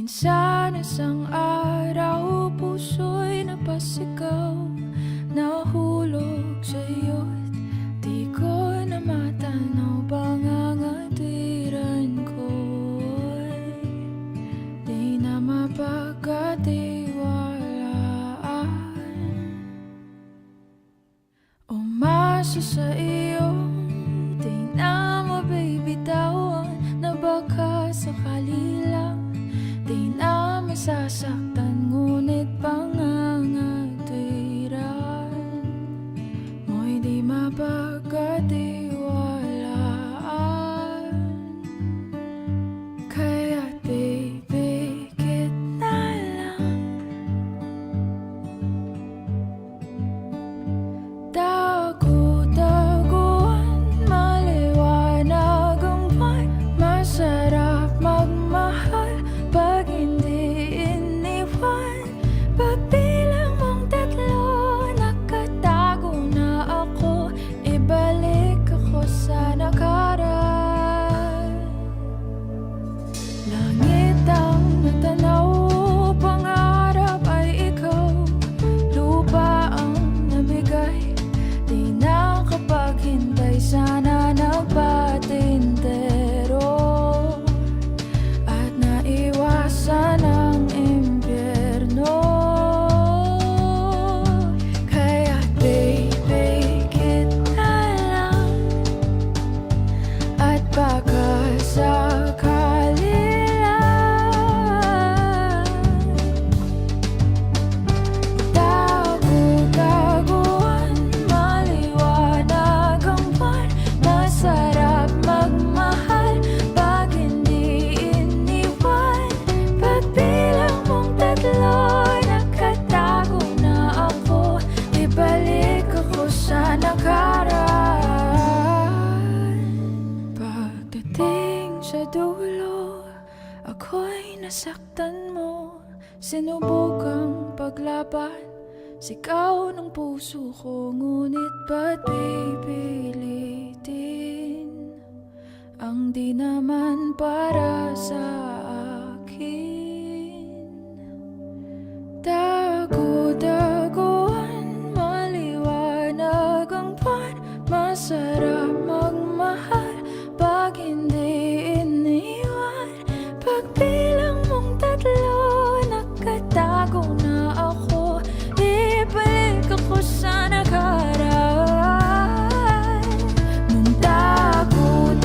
Minsan isang araw, puso'y napasigaw, nahulog sa'yo't di ko na matanaw. Pangangatiran ko'y di na mapagkatiwalaan. Umasa sa iyong di na mabibitawan, na baka sakali lang di na masasaktan. Ngunit pangangatiran mo'y di mapagkatiwalaan. Kaya't pipikit na lang, tago-taguan, maliwanag ang buwan. Masarap magmahal pag hindi iniwan. Pagbilang mong tatlo, nakatago na ako. Ibalik ako sa nakaraan. Langit ang natanaw, pangarap ay ikaw. Lupa ang nabigay, di na kapaghintay. Sana nagpatintero at naiwasan ang impyerno. Kaya't pipikit na lang, at baka sakali lang. Tago-taguan, maliwanag ang buwan. Masarap magmahal pag hindi iniwan. Pagbilang mong tatlo, nakatago na ako. Ibalik ako sa nakaraan. Pagdating sa dulo, ako'y nasaktan mo. Sinubukang paglaban, sigaw ng puso ko. Ngunit ba't pipilitin ang di naman para sa akin? Tago-taguan, maliwanag ang buwan. Masarap magmahal pag hindi iniwan. Pagbilang mong tatlo, nakatago na ako. Ibalik ako sa nakaraan. Nung tago-taguan,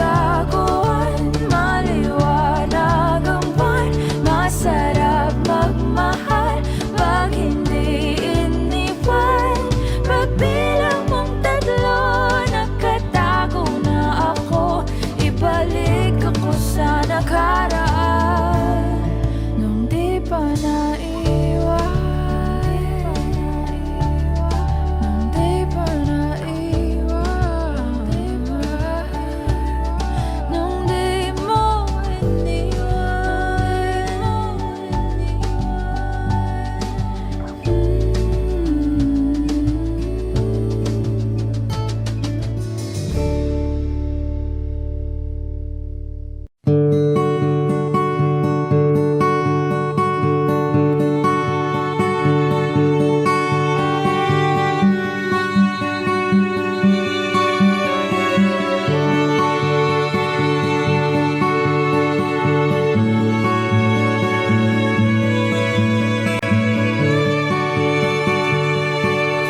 maliwanag ang buwan. Masarap magmahal pag hindi iniwan. Pagbilang mong tatlo, nakatago na ako. Ibalik ako sa nakaraan. Nung di pa naiwan, nung di pa naiwan, nung di mo iniwan.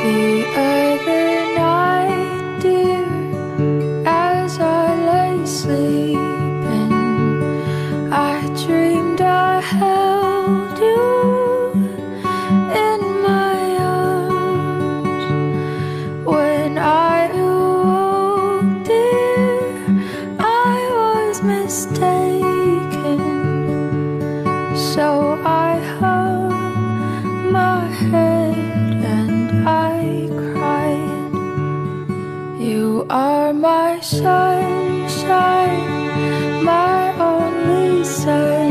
The other night, dear, as I lay sleeping, I dreamed I held you in my arms. When I awoke, dear, I was mistaken. So I hung my head and I cried. You are my sunshine, my only sun.